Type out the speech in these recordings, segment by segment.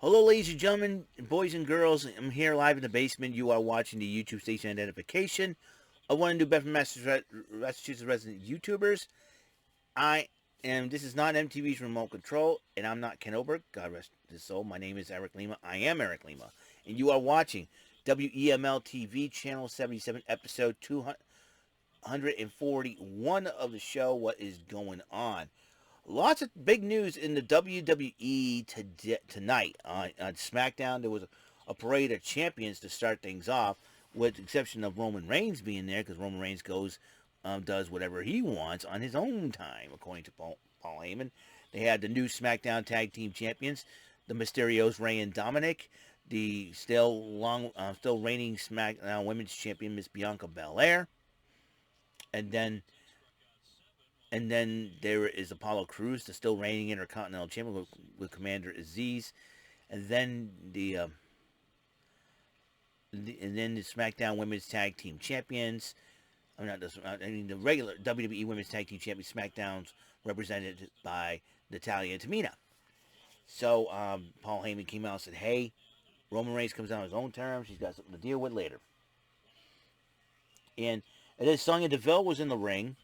Hello, ladies and gentlemen, boys and girls. I'm here live in the basement. You are watching the YouTube station identification of one of the Bedford, Massachusetts resident YouTubers. This is not MTV's remote control, and I'm not Ken Oberg. God rest his soul. My name is Eric Lima. I am Eric Lima, and you are watching WEML-TV, Channel 77, Episode 241 of the show. What is going on? Lots of big news in the WWE tonight. On SmackDown, there was a parade of champions to start things off, with the exception of Roman Reigns being there, because Roman Reigns does whatever he wants on his own time, according to Paul Heyman. They had the new SmackDown Tag Team Champions, the Mysterios, Rey and Dominic, the still reigning SmackDown Women's Champion, Miss Bianca Belair, and then there is Apollo Crews, the still reigning Intercontinental Champion with Commander Aziz, and then the SmackDown Women's Tag Team Champions. The regular WWE Women's Tag Team Champions, SmackDown's represented by Natalya and Tamina. So Paul Heyman came out and said, "Hey, Roman Reigns comes out on his own terms. He's got something to deal with later." And then Sonya Deville was in the ring.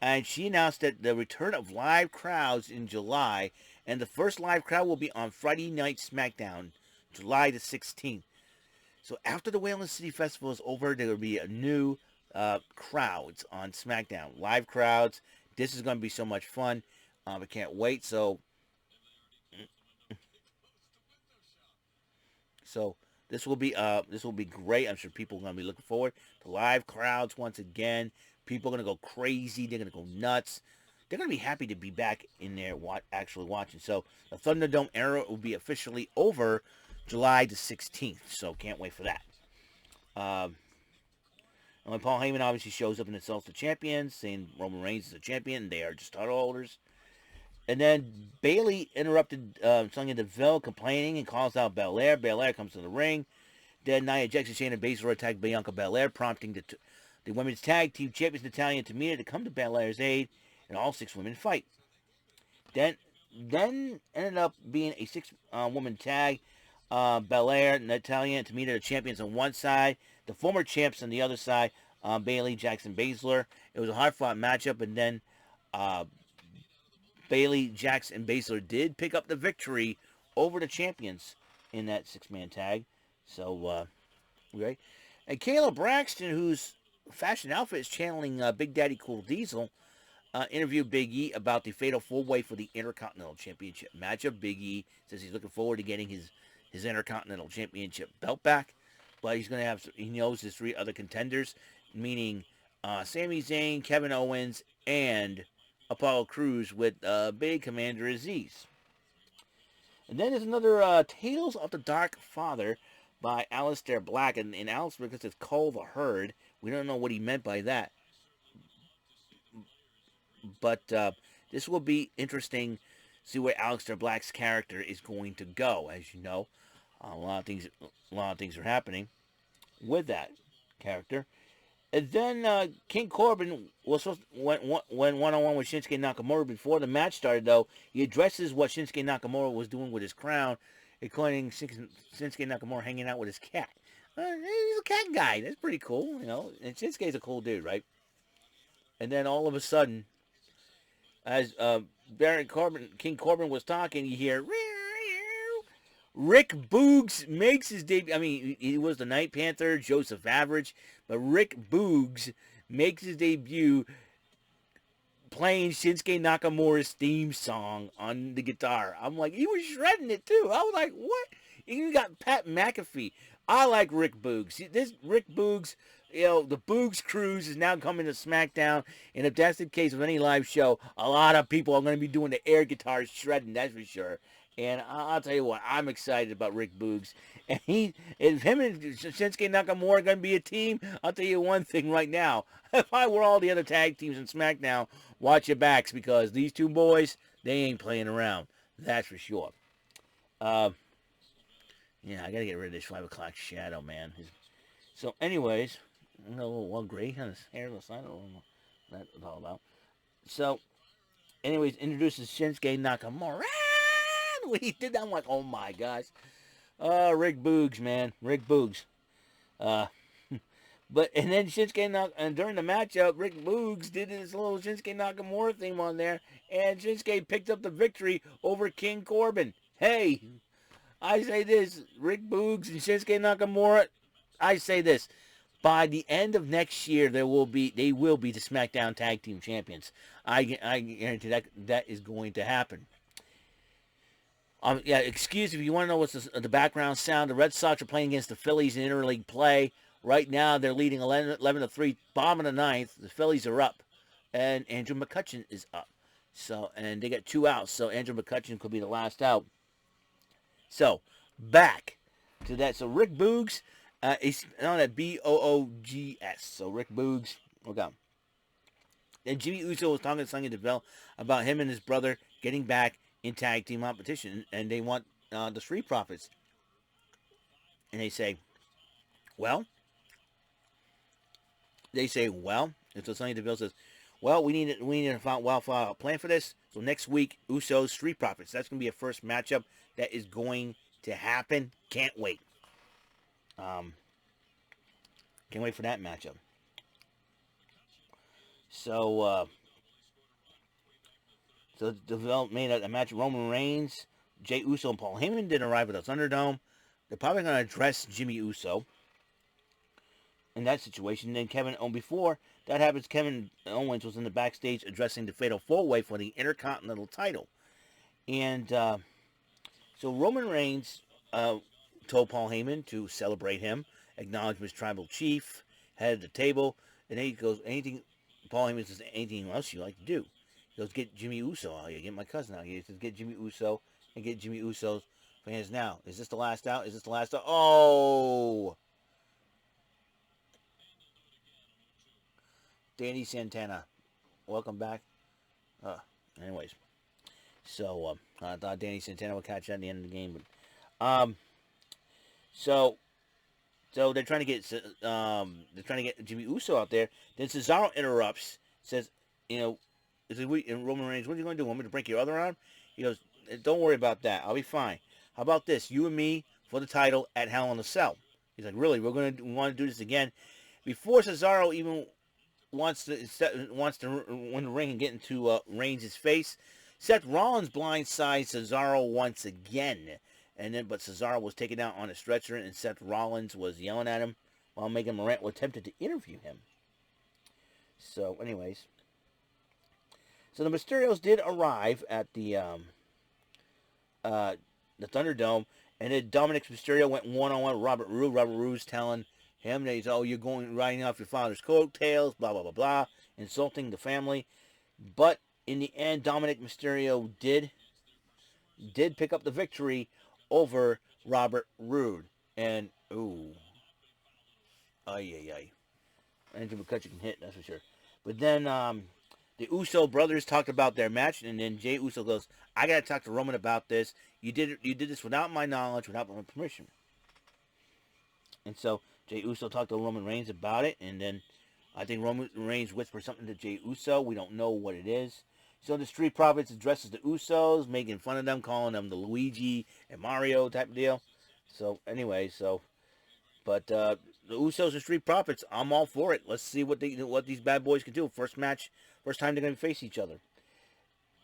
And she announced that the return of live crowds in July, and the first live crowd will be on Friday Night SmackDown, July the 16th. So after the Whalen City Festival is over, there will be a new crowds on SmackDown, live crowds. This is going to be so much fun. I can't wait. So this will be great. I'm sure people are going to be looking forward to live crowds once again. People are going to go crazy. They're going to go nuts. They're going to be happy to be back in there actually watching. So the Thunderdome era will be officially over July the 16th. So can't wait for that. And when Paul Heyman obviously shows up and insults the champions, saying Roman Reigns is a champion and they are just title holders. And then Bayley interrupted Sonya Deville complaining and calls out Belair. Belair comes to the ring. Then Nia Jax and Shayna Baszler attack Bianca Belair, prompting the women's tag team champions Natalya and Tamina to come to Belair's aid, and all 6 women fight. Then ended up being a 6-woman tag. Belair, Natalya, and Tamina, the champions on one side. The former champs on the other side, Bayley, Jackson, Baszler. It was a hard-fought matchup, and then Bayley, Jax, and Baszler did pick up the victory over the champions in that 6-man tag. So, right. And Kayla Braxton, whose fashion outfit is channeling Big Daddy Cool Diesel, interviewed Big E about the fatal 4-way for the Intercontinental Championship matchup. Big E says he's looking forward to getting his Intercontinental Championship belt back, but he knows his 3 other contenders, meaning Sami Zayn, Kevin Owens, and Apollo Crews with Big Commander Aziz. And then there's another Tales of the Dark Father by Aleister Black, and Aleister, because it's Cole the Herd, we don't know what he meant by that. But this will be interesting to see where Aleister Black's character is going to go. As you know, a lot of things are happening with that character. And then King Corbin went one-on-one with Shinsuke Nakamura. Before the match started, though, he addresses what Shinsuke Nakamura was doing with his crown, including Shinsuke Nakamura hanging out with his cat. He's a cat guy. That's pretty cool, you know. And Shinsuke's a cool dude, right? And then all of a sudden, as King Corbin was talking, you hear Rick Boogs makes his debut. I mean, he was the Night Panther, Joseph Average, but Rick Boogs makes his debut playing Shinsuke Nakamura's theme song on the guitar. I'm like, he was shredding it too. I was like, what? You got Pat McAfee. I like Rick Boogs. This Rick Boogs, you know, the Boogs Cruise is now coming to SmackDown. And if that's the case with any live show, a lot of people are going to be doing the air guitar shredding, that's for sure. And I'll tell you what, I'm excited about Rick Boogs. And if him and Shinsuke Nakamura are going to be a team, I'll tell you one thing right now. If I were all the other tag teams in SmackDown, watch your backs, because these 2 boys, they ain't playing around. That's for sure. Yeah, I got to get rid of this 5 o'clock shadow, man. So, anyways, a little gray on his hairless. I don't know what that's all about. So, anyways, introduces Shinsuke Nakamura. when he did that, I'm like, oh my gosh. Rick Boogs, man. Rick Boogs. Uh, and then and during the matchup, Rick Boogs did his little Shinsuke Nakamura theme on there, and Shinsuke picked up the victory over King Corbin. Hey, I say this, Rick Boogs and Shinsuke Nakamura, I say this, by the end of next year, they will be the SmackDown Tag Team Champions. I guarantee that is going to happen. Yeah, excuse me, if you want to know what's the background sound. The Red Sox are playing against the Phillies in interleague play. Right now, they're leading 11-3, bottom of the ninth. The Phillies are up, and Andrew McCutchen is up. So, and they got 2 outs, so Andrew McCutchen could be the last out. So, back to that. So, Rick Boogs is on at Boogs. So, Rick Boogs, okay. And Jimmy Uso was talking to Sonya Deville about him and his brother getting back in tag team competition, and they want the Street Profits. And they say, well, and so Sonya Deville says, well, we need to find a plan for this. So next week, Usos, Street Profits. That's going to be a first matchup that is going to happen. Can't wait. Can't wait for that matchup. So Deville made a match with Roman Reigns, Jey Uso, and Paul Heyman didn't arrive at the Thunderdome. They're probably going to address Jimmy Uso in that situation. And then before that happens, Kevin Owens was in the backstage addressing the Fatal 4-Way for the Intercontinental Title. And so Roman Reigns told Paul Heyman to celebrate him, acknowledge him as tribal chief, head of the table, and then he goes, Paul Heyman says, anything else you like to do? He goes, get Jimmy Uso out here, get my cousin out here. He says, get Jimmy Uso and get Jimmy Uso's fans now. Is this the last out? Is this the last out? Oh! Danny Santana. Welcome back. Anyways. So, I thought Danny Santana would catch that at the end of the game. But, so they're trying to get Jimmy Uso out there. Then Cesaro interrupts, says, and Roman Reigns, what are you going to do? Want me to break your other arm? He goes, don't worry about that. I'll be fine. How about this? You and me for the title at Hell in a Cell. He's like, really? We want to do this again? Before Cesaro even wants to win the ring and get into Reigns' face, Seth Rollins blindsides Cesaro once again. But Cesaro was taken out on a stretcher, and Seth Rollins was yelling at him while Megan Morant attempted to interview him. So, anyways. So the Mysterios did arrive at the Thunderdome, and then Dominic Mysterio went one-on-one with Robert Roode. Robert Roode's telling him that you're riding off your father's coattails, blah, blah, blah, blah, insulting the family. But in the end, Dominic Mysterio did pick up the victory over Robert Roode. And, ooh. Ay. Andrew McCutchen can hit, that's for sure. But then, the Uso brothers talked about their match, and then Jey Uso goes, I got to talk to Roman about this. You did this without my knowledge, without my permission. And so Jey Uso talked to Roman Reigns about it, and then I think Roman Reigns whispered something to Jey Uso. We don't know what it is. So the Street Profits addresses the Usos, making fun of them, calling them the Luigi and Mario type of deal. So anyway, but the Usos and Street Profits, I'm all for it. Let's see what these bad boys can do. First time they're going to face each other.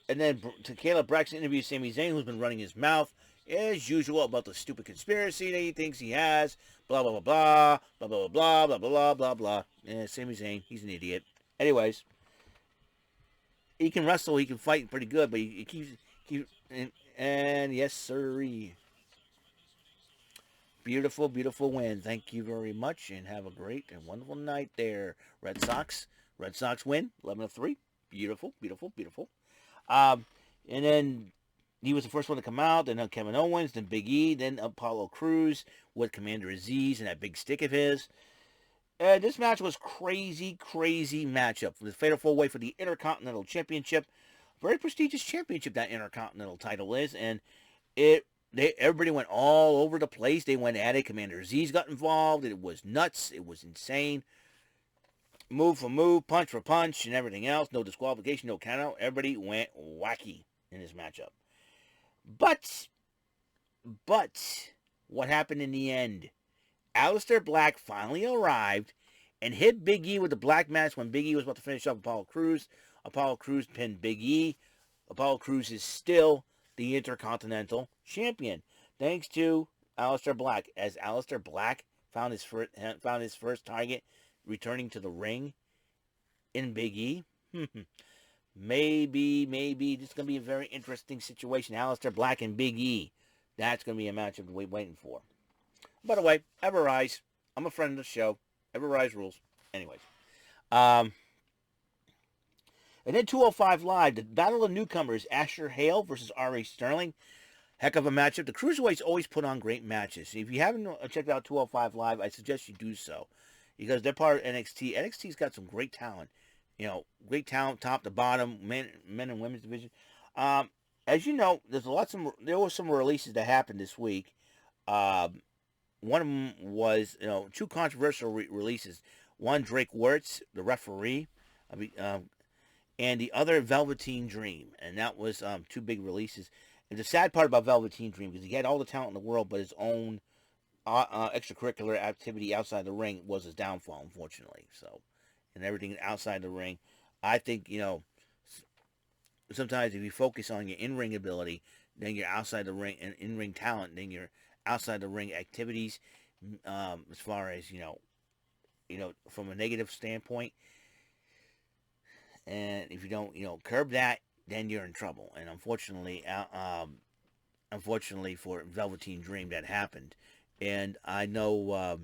And then Caleb Braxton interviews Sami Zayn, who's been running his mouth, as usual, about the stupid conspiracy that he thinks he has. Blah, blah, blah, blah, blah, blah, blah, blah, blah, blah, blah. Yeah, Sami Zayn, he's an idiot. Anyways, he can wrestle, he can fight pretty good, but he keeps and yes, sirree. Beautiful, beautiful win. Thank you very much, and have a great and wonderful night there, Red Sox. Red Sox win, 11-3. Beautiful, beautiful, beautiful. And then he was the first one to come out. Then Kevin Owens, then Big E, then Apollo Crews with Commander Aziz and that big stick of his. This match was crazy, crazy matchup. The Fatal 4-Way for the Intercontinental Championship. Very prestigious championship that Intercontinental title is. And everybody went all over the place. They went at it. Commander Aziz got involved. It was nuts. It was insane. Move for move, punch for punch, and everything else. No disqualification, no count out. Everybody went wacky in this matchup. But But what happened in the end? Aleister Black finally arrived and hit Big E with the Black Mass when Big E was about to finish up Apollo Crews. Apollo Crews pinned Big E. Apollo Crews is still the Intercontinental Champion, thanks to Aleister Black. As Aleister Black found his first target returning to the ring in Big E. maybe this is going to be a very interesting situation. Aleister Black and Big E. That's going to be a matchup we're waiting for. By the way, Ever Rise. I'm a friend of the show. Ever Rise rules. Anyways. And then 205 Live, the Battle of Newcomers, Asher Hale versus R.A. Sterling. Heck of a matchup. The Cruiserweights always put on great matches. If you haven't checked out 205 Live, I suggest you do so. Because they're part of NXT. NXT's got some great talent. You know, great talent, top to bottom, men and women's division. As you know, there were some releases that happened this week. One of them was, two controversial releases. One, Drake Wirtz, the referee, and the other, Velveteen Dream. And that was two big releases. And the sad part about Velveteen Dream, because he had all the talent in the world, but his own extracurricular activity outside the ring was his downfall, unfortunately. So, and everything outside the ring, I think, sometimes if you focus on your in-ring ability, then your outside the ring and in-ring talent, then your outside the ring activities, as far as, from a negative standpoint, and if you don't, curb that, then you're in trouble. And unfortunately for Velveteen Dream, that happened. And I know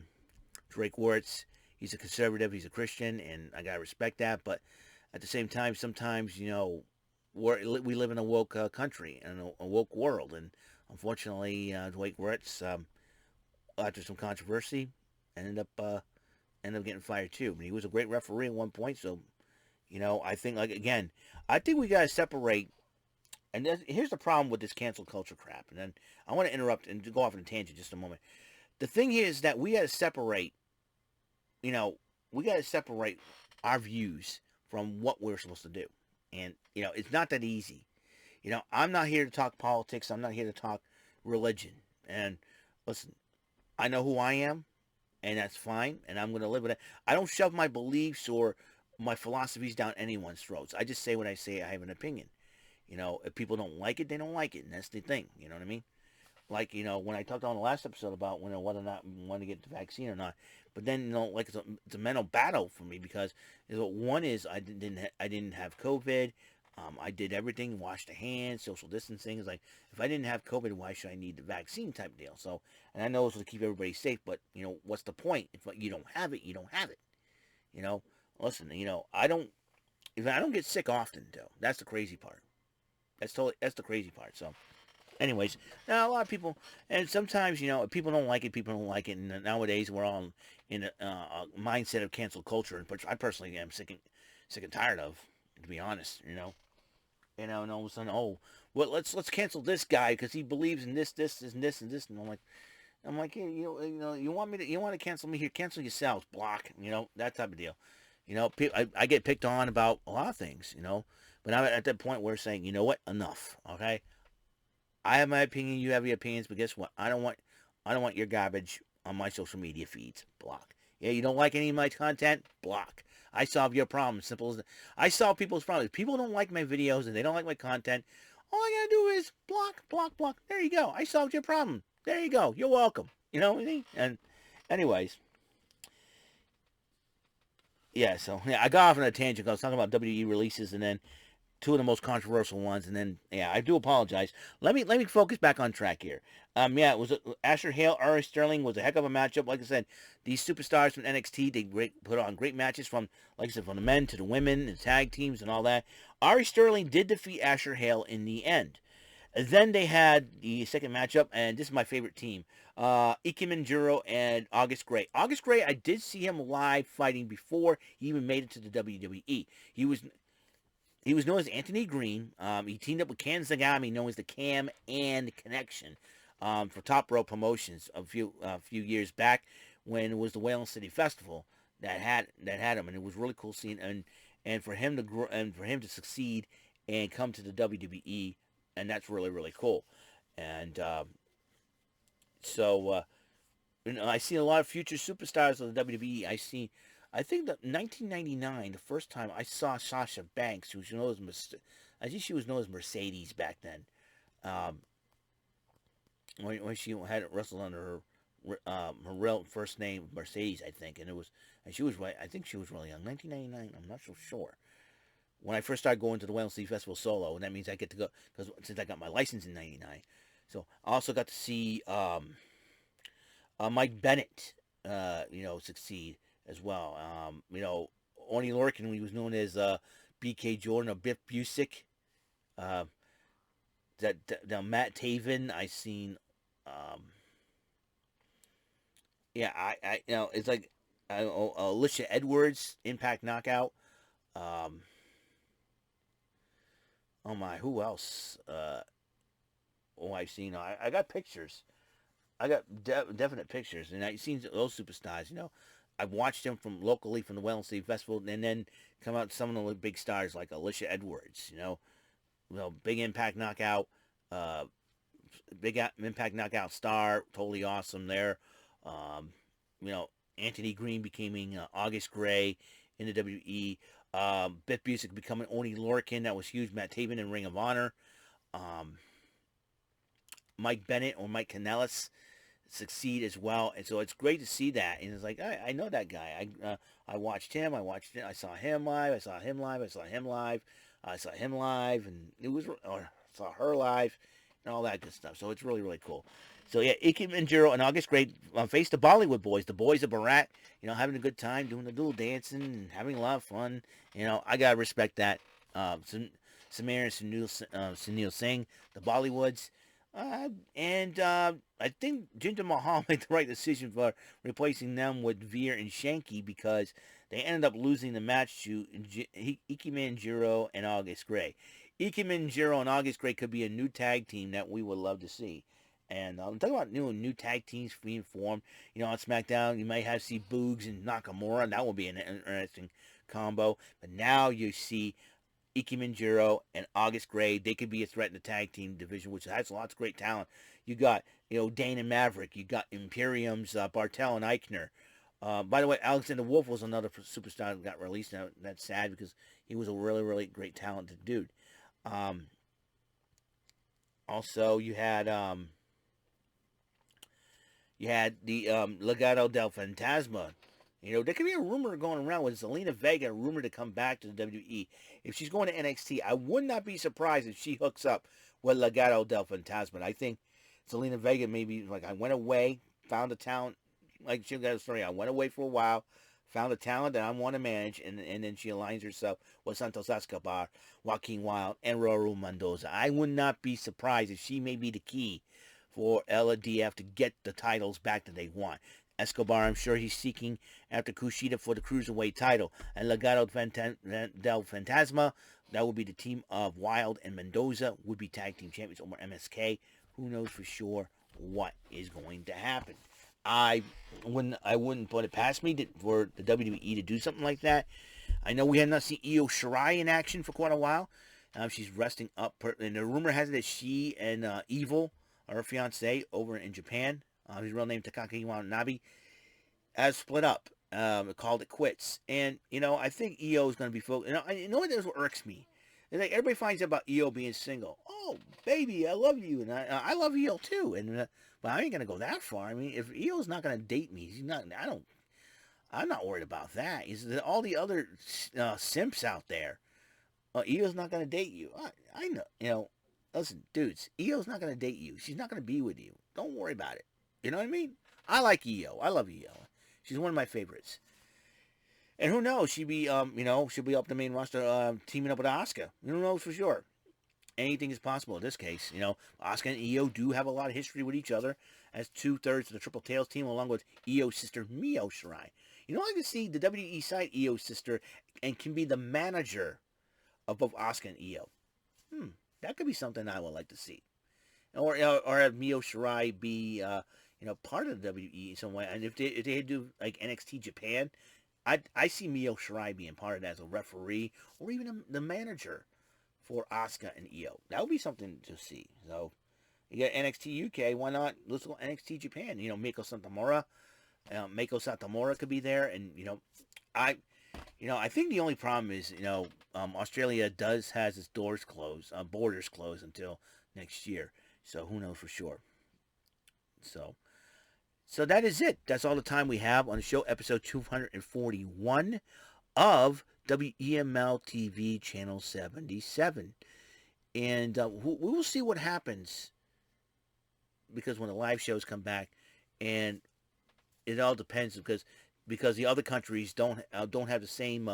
Drake Wirtz, he's a conservative, he's a Christian, and I gotta respect that. But at the same time, sometimes, we live in a woke country and a woke world. And unfortunately, Drake Wirtz, after some controversy, ended up getting fired too. But he was a great referee at one point, so I think, I think we gotta separate. And here's the problem with this cancel culture crap. And then I want to interrupt and go off on a tangent just a moment. The thing is that we gotta separate. We gotta separate our views from what we're supposed to do. And it's not that easy. I'm not here to talk politics. I'm not here to talk religion. And listen, I know who I am, and that's fine, and I'm going to live with it. I don't shove my beliefs or my philosophies down anyone's throats. I just say what I say. I have an opinion. If people don't like it, they don't like it, and that's the thing. You know what I mean? Like, when I talked on the last episode about whether or not I want to get the vaccine or not. But then, it's a mental battle for me because one is I didn't have COVID. I did everything, washed the hands, social distancing. It's like, if I didn't have COVID, why should I need the vaccine type deal? So, and I know it's to keep everybody safe, but, what's the point? If you don't have it, you don't have it. Listen, if I don't get sick often, though. That's the crazy part. That's the crazy part. So, anyways, now a lot of people, and sometimes, if people don't like it, people don't like it. And nowadays, we're all in a mindset of cancel culture, which I personally am sick and tired of, to be honest. And all of a sudden, well, let's cancel this guy because he believes in this, and this, and I'm like, hey, you want to cancel me here? Cancel yourselves, block, that type of deal. I get picked on about a lot of things, but I'm at that point where we're saying, you know what, enough, okay? I have my opinion, you have your opinions, but guess what? I don't want your garbage on my social media feeds. Block. Yeah, you don't like any of my content? Block. I solve your problems. Simple as that. I solve people's problems. If people don't like my videos and they don't like my content, all I gotta do is block. There you go. I solved your problem. There you go. You're welcome. You know what I mean? And anyways. Yeah, so I got off on a tangent. I was talking about WE releases and then two of the most controversial ones, and then I do apologize. Let me focus back on track here. It was Asher Hale, R.A. Sterling was a heck of a matchup. Like I said, these superstars from NXT, they put on great matches from the men to the women, the tag teams, and all that. R.A. Sterling did defeat Asher Hale in the end. And then they had the second matchup, and this is my favorite team, Ike Manjuro and August Gray. August Gray, I did see him live fighting before he even made it to the WWE. He was known as Anthony Green. He teamed up with Ken Zagami, known as the Cam and Connection, for Top Rope Promotions a few years back when it was the Whalen City Festival that had him, and it was really cool seeing and for him to succeed and come to the WWE, and that's really really cool. And So, I see a lot of future superstars of the WWE. I think that 1999, the first time I saw Sasha Banks, who was known as, I think she was known as Mercedes back then. Um, when she had wrestled under her real first name Mercedes, I think, and she was right. I think she was really young, 1999. I'm not so sure. When I first started going to the WEML-TV Festival solo, and that means I get to go because since I got my license in '99, so I also got to see Mike Bennett, succeed as well. Oni Lorcan, he was known as BK Jordan or Biff Busick. Uh, Matt Taven, I seen. Um, it's like Alicia Edwards, Impact Knockout. Um, oh my, who else? I've seen. I got pictures. I got definite pictures, and I've seen those superstars. I've watched them from locally from the Wednesday Festival, and then come out some of the big stars like Alicia Edwards. Big Impact Knockout, Impact Knockout star, totally awesome there. Um, Anthony Green becoming August Gray in the WWE. Biff Busick becoming Oni Lorcan, that was huge. Matt Taven in Ring of Honor. Um, Mike Bennett or Mike Kanellis succeed as well, and so it's great to see that. And it's like I know that guy. I watched him. I saw him live. I saw him live. I saw him live. I saw him live, and saw her live, and all that good stuff. So it's really really cool. So yeah, Ike Manjiro and August Gray face the Bollywood boys, the boys of Bharat. Having a good time, doing a little dancing, and having a lot of fun. I gotta respect that. Samir and Sunil Singh, the Bollywoods. I think Jinder Mahal made the right decision for replacing them with Veer and Shanky because they ended up losing the match to Ike Manjiro and August Gray. Ike Manjiro and August Gray could be a new tag team that we would love to see. And I'm talking about new tag teams being formed. On SmackDown, you might have see Boogs and Nakamura, and that will be an interesting combo. But now you see Ike Manjiro and August Gray. They could be a threat in the tag team division, which has lots of great talent. You got, Dane and Maverick. You got Imperium's Bartel and Eichner. By the way, Alexander Wolf was another superstar that got released. Now, that's sad because he was a really, really great talented dude. Also, you had the Legado del Fantasma. There could be a rumor going around with Zelina Vega, rumored to come back to the WWE. If she's going to NXT, I would not be surprised if she hooks up with Legado del Fantasma. I think Zelina Vega maybe, like, I went away, found a talent, like she got a story, I went away for a while, found a talent that I want to manage, and then she aligns herself with Santos Escobar, Joaquin Wilde, and Raul Mendoza. I would not be surprised if she may be the key for LADF to get the titles back that they want. Escobar, I'm sure he's seeking after Kushida for the Cruiserweight title. And Legado del Fantasma, that would be the team of Wild and Mendoza, would be tag team champions over MSK. Who knows for sure what is going to happen. I wouldn't put it past me for the WWE to do something like that. I know we have not seen Io Shirai in action for quite a while. She's resting up, and the rumor has it that she and Evil, her fiance, over in Japan, his real name Takaki Watanabe, has split up, called it quits. And, I think EO is going to be focused. What irks me? It's like everybody finds out about EO being single. Oh, baby, I love you. And I love EO too. And but I ain't going to go that far. I mean, if EO's not going to date me, I'm not worried about that. Is all the other simps out there. EO's not going to date you. I know, listen, dudes, EO's not going to date you. She's not going to be with you. Don't worry about it. You know what I mean? I like EO. I love EO. She's one of my favorites. And who knows? She'll be up the main roster, teaming up with Asuka. Who knows for sure? Anything is possible in this case. Asuka and EO do have a lot of history with each other as 2/3 of the Triple Tails team, along with EO's sister Mio Shirai. I can see the WWE side EO's sister and can be the manager of both Asuka and EO. That could be something I would like to see. Or have Mio Shirai be part of the WWE in some way. And if they do like NXT Japan, I see Mio Shirai being part of that as a referee or even the manager for Asuka and EO. That would be something to see. So You got NXT UK. Why not? Let's go NXT Japan. You know, Mako Satomura could be there, and I, I think the only problem is, Australia has its borders closed until next year. So who knows for sure. So, so that is it. That's all the time we have on the show, episode 241 of WEML-TV Channel 77. And we will see what happens, because when the live shows come back, and it all depends, because the other countries don't have the same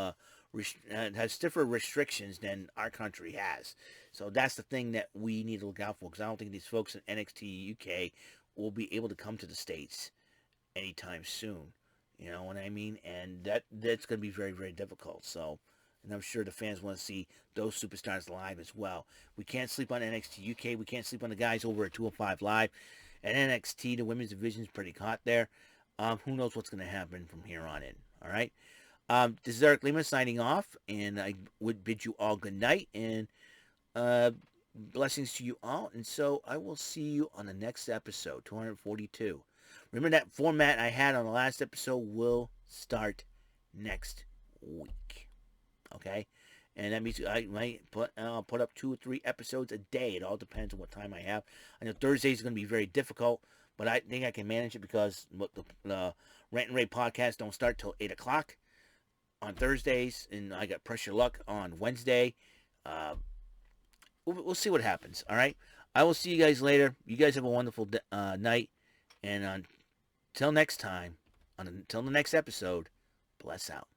has stiffer restrictions than our country has. So that's the thing that we need to look out for, because I don't think these folks in NXT UK will be able to come to the States anytime soon. You know what I mean? And that's going to be very, very difficult. So, and I'm sure the fans want to see those superstars live as well. We can't sleep on NXT UK. We can't sleep on the guys over at 205 Live. At NXT, the women's division is pretty hot there. Who knows what's going to happen from here on in. All right. This is Eric Lima signing off, and I would bid you all good night, and blessings to you all. And so I will see you on the next episode, 242. Remember, that format I had on the last episode will start next week. Okay? And that means I might put up 2 or 3 episodes a day. It all depends on what time I have. I know Thursdays is going to be very difficult, but I think I can manage it, because the Rant and Rave podcast don't start till 8 o'clock on Thursdays, and I got Pressure Luck on Wednesday. We'll see what happens, all right? I will see you guys later. You guys have a wonderful night, and until next time, until the next episode, bless out.